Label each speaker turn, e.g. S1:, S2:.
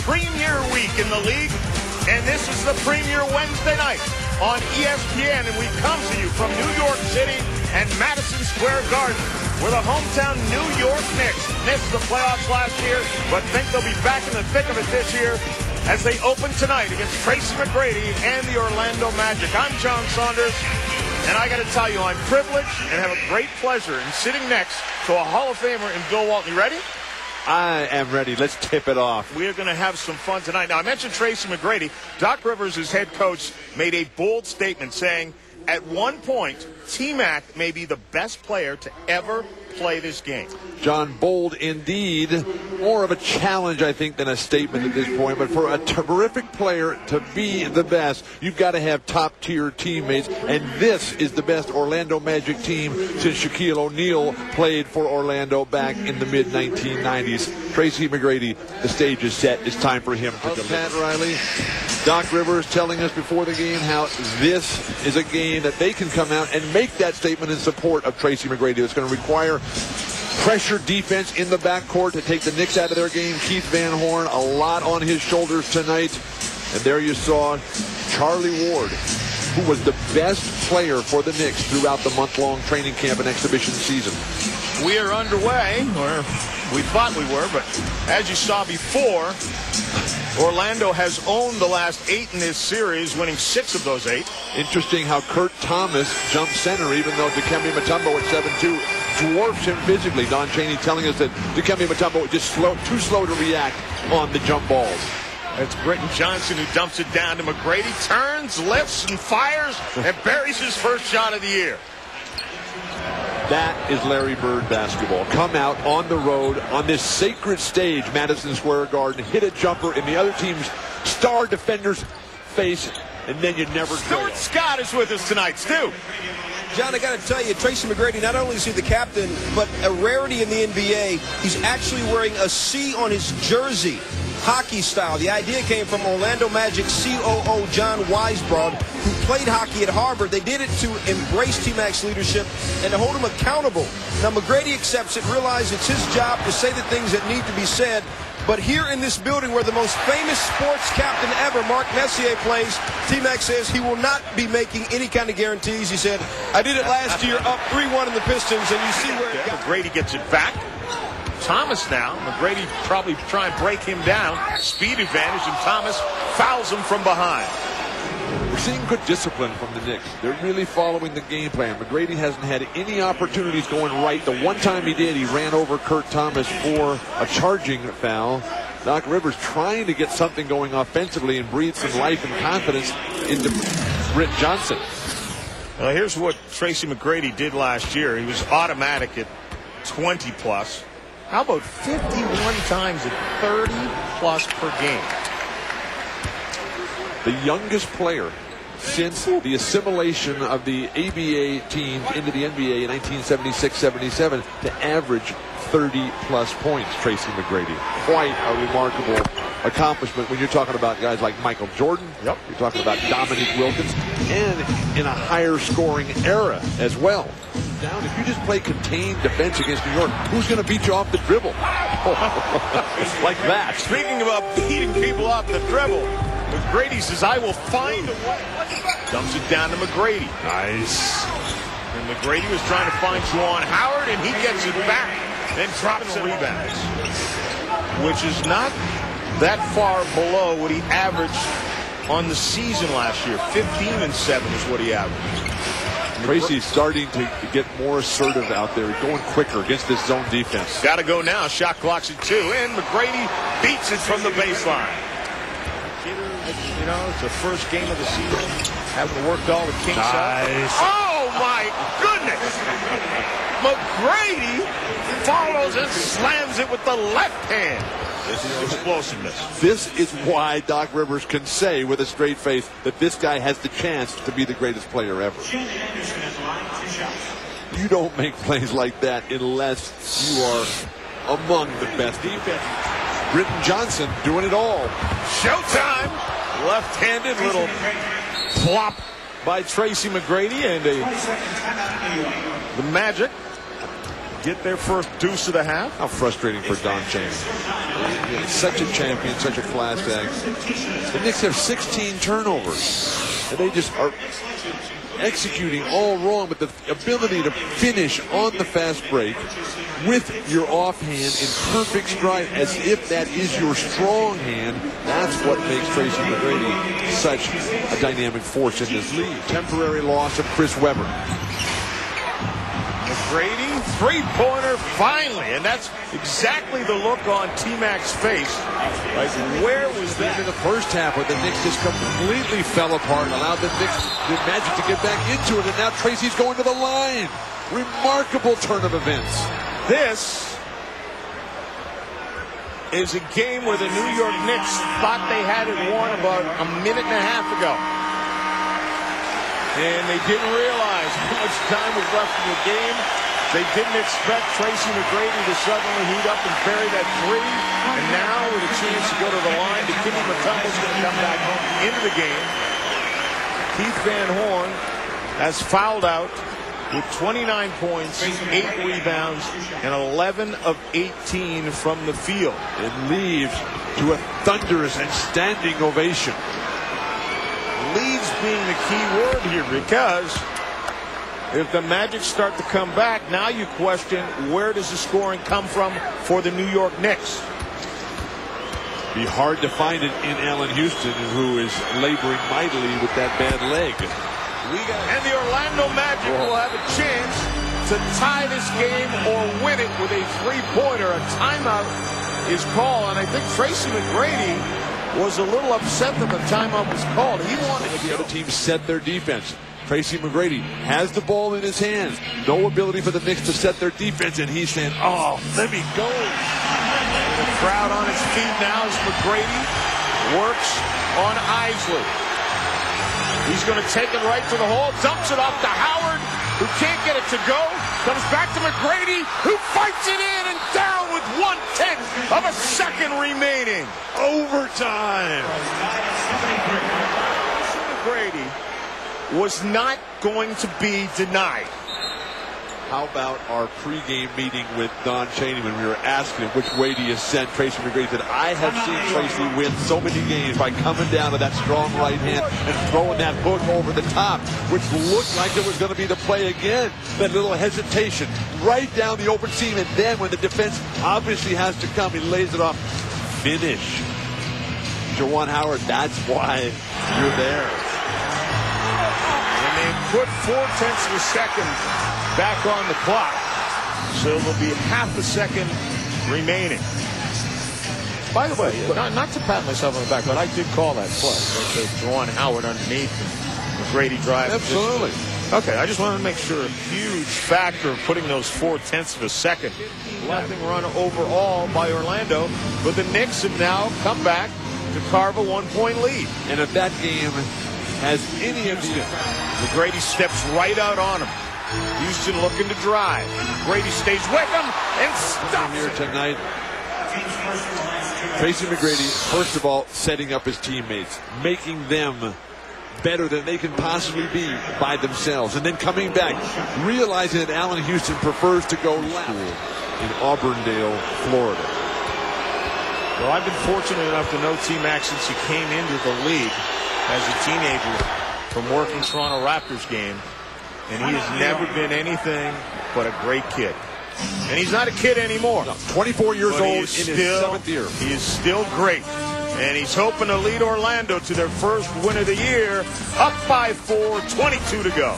S1: premier week in the league, and this is the premier Wednesday night on ESPN, and we come to you from New York City and Madison Square Garden. We're the hometown New York Knicks. Missed the playoffs last year, but think they'll be back in the thick of it this year as they open tonight against Tracy Mcgrady and the Orlando Magic. I'm John Saunders, and I got to tell you, I'm privileged and have a great pleasure in sitting next to a Hall of Famer in Bill Walton. You ready?
S2: I am ready. Let's tip it off.
S1: We are going to have some fun tonight. Now, I mentioned Tracy Mcgrady. Doc Rivers, his head coach, made a bold statement saying, at one point, T-Mac may be the best player to ever play this game.
S2: John, bold indeed. More of a challenge, I think, than a statement at this point. But for a terrific player to be the best, you've got to have top-tier teammates. And this is the best Orlando Magic team since Shaquille O'Neal played for Orlando back in the mid-1990s. Tracy McGrady, the stage is set. It's time for him to deliver. Pat Riley, Doc Rivers telling us before the game how this is a game that they can come out and make that statement in support of Tracy McGrady. It's going to require pressure defense in the backcourt to take the Knicks out of their game. Keith Van Horn, a lot on his shoulders tonight. And there you saw Charlie Ward, who was the best player for the Knicks throughout the month-long training camp and exhibition season.
S1: We are underway, or we thought we were, but as you saw before, Orlando has owned the last 8 in this series, winning 6 of those 8.
S2: Interesting how Kurt Thomas jumped center, even though Dikembe Mutombo at 7'2" dwarfs him physically. Don Chaney telling us that Dikembe Mutombo was just too slow to react on the jump balls.
S1: It's Britton Johnson who dumps it down to McGrady, turns, lifts, and fires, and buries his first shot of the year.
S2: That is Larry Bird basketball. Come out on the road on this sacred stage, Madison Square Garden, hit a jumper in the other team's star defender's face, and then you never go.
S1: Stuart Scott is with us tonight. Stu.
S3: John, I got to tell you, Tracy McGrady, not only is he the captain, but a rarity in the NBA. He's actually wearing a C on his jersey, hockey style. The idea came from Orlando Magic COO John Weisbrod, who played hockey at Harvard. They did it to embrace T-Mac's leadership and to hold him accountable. Now, McGrady accepts it, realizes it's his job to say the things that need to be said. But here in this building where the most famous sports captain ever, Mark Messier, plays, T-Mac says he will not be making any kind of guarantees. He said, I did it last year, up 3-1 in the Pistons, and you see where it got.
S1: McGrady gets it back. Thomas now. McGrady probably try and break him down. Speed advantage, and Thomas fouls him from behind.
S2: We're seeing good discipline from the Knicks. They're really following the game plan. McGrady hasn't had any opportunities going right. The one time he did, he ran over Kurt Thomas for a charging foul. Doc Rivers trying to get something going offensively and breathe some life and confidence into Britton Johnson.
S1: Well, here's what Tracy McGrady did last year. He was automatic at 20-plus. How about 51 times at 30-plus per game?
S2: The youngest player since the assimilation of the ABA teams into the NBA in 1976-77 to average 30-plus points, Tracy McGrady. Quite a remarkable accomplishment when you're talking about guys like Michael Jordan.
S1: Yep.
S2: You're talking about Dominique Wilkins, and in a higher scoring era as well. Down, if you just play contained defense against New York, who's going to beat you off the dribble? Like that.
S1: Speaking about beating people off the dribble, McGrady says, I will find a way. Dumps it down to McGrady. Nice. And McGrady was trying to find Juwan Howard, and he gets it back. Then drops and rebounds, which is not that far below what he averaged on the season last year. 15 and 7 is what he averaged.
S2: Tracy's starting to get more assertive out there, going quicker against this zone defense.
S1: Got to go now. Shot clock's at 2, and McGrady beats it from the baseline. You know, it's the first game of the season. Haven't worked all the kinks out. Oh, my goodness! McGrady follows and slams it with the left hand. This is explosiveness.
S2: This is why Doc Rivers can say with a straight face that this guy has the chance to be the greatest player ever. You don't make plays like that unless you are among the best defense. Britton Johnson doing it all.
S1: Showtime! Left-handed little plop by Tracy McGrady, and the Magic get their first deuce of the half.
S2: How frustrating for Don Chaney. Such a champion, such a class act. The Knicks have 16 turnovers. And they just are executing all wrong, but the ability to finish on the fast break with your offhand in perfect stride as if that is your strong hand, that's what makes Tracy Mcgrady such a dynamic force in this league. Temporary loss of Chris Webber.
S1: McGrady, three-pointer, finally, and that's exactly the look on T-Mac's face. Like, where was that?
S2: In the first half, where the Knicks just completely fell apart, allowed the Magic to get back into it, and now Tracy's going to the line. Remarkable turn of events.
S1: This is a game where the New York Knicks thought they had it won about a minute and a half ago. And they didn't realize how much time was left in the game. They didn't expect Tracy Mcgrady to suddenly heat up and bury that three. And now with a chance to go to the line, Dikembe Mutombo's going to come back into the game. Keith Van Horn has fouled out with 29 points, 8 rebounds, and 11 of 18 from the field.
S2: It leads to a thunderous and standing ovation.
S1: Leads being the key word here, because if the Magic start to come back, now you question, where does the scoring come from for the New York Knicks?
S2: Be hard to find it in Allen Houston, who is laboring mightily with that bad leg.
S1: And the Orlando Magic will have a chance to tie this game or win it with a three-pointer. A timeout is called, and I think Tracy Mcgrady was a little upset that the timeout was called. He wanted
S2: the other team set their defense. Tracy Mcgrady has the ball in his hands. No ability for the Knicks to set their defense, and he's saying, oh, let me go.
S1: The crowd on its feet now as McGrady works on Isley. He's going to take it right to the hole, dumps it off to Howard, who can't get it to go. Comes back to McGrady, who fights it in and down with 1/10 of a second remaining.
S2: Overtime.
S1: McGrady was not going to be denied.
S2: How about our pregame meeting with Don Chaney when we were asking him which way do you send Tracy Mcgrady? He said, I have seen Tracy win so many games by coming down to that strong right hand and throwing that hook over the top, which looked like it was going to be the play again. That little hesitation right down the open seam, and then when the defense obviously has to come, he lays it off. Finish. Juwan Howard, that's why you're there.
S1: And they put 4/10 of a second back on the clock, so there'll be half a second remaining. By the way, not to pat myself on the back, but I did call that play. There's Juwan Howard underneath and McGrady drive.
S2: Absolutely.
S1: Okay, I just wanted to make sure. A huge factor of putting those 4/10 of a second. Nothing run overall by Orlando, but the Knicks have now come back to carve a 1-point lead.
S2: And if that game has any of the...
S1: McGrady steps right out on him. Houston looking to drive. Brady stays with him and stops
S2: here tonight. Tracy Mcgrady, first of all, setting up his teammates, making them better than they can possibly be by themselves, and then coming back, realizing that Allen Houston prefers to go left in Auburndale, Florida.
S1: Well, I've been fortunate enough to know T-Mac since he came into the league as a teenager from working Toronto Raptors game. And he has never been anything but a great kid. And he's not a kid anymore.
S2: No, 24 years old in his 7th year.
S1: He is still great. And he's hoping to lead Orlando to their first win of the year. Up by 4, 22 to go.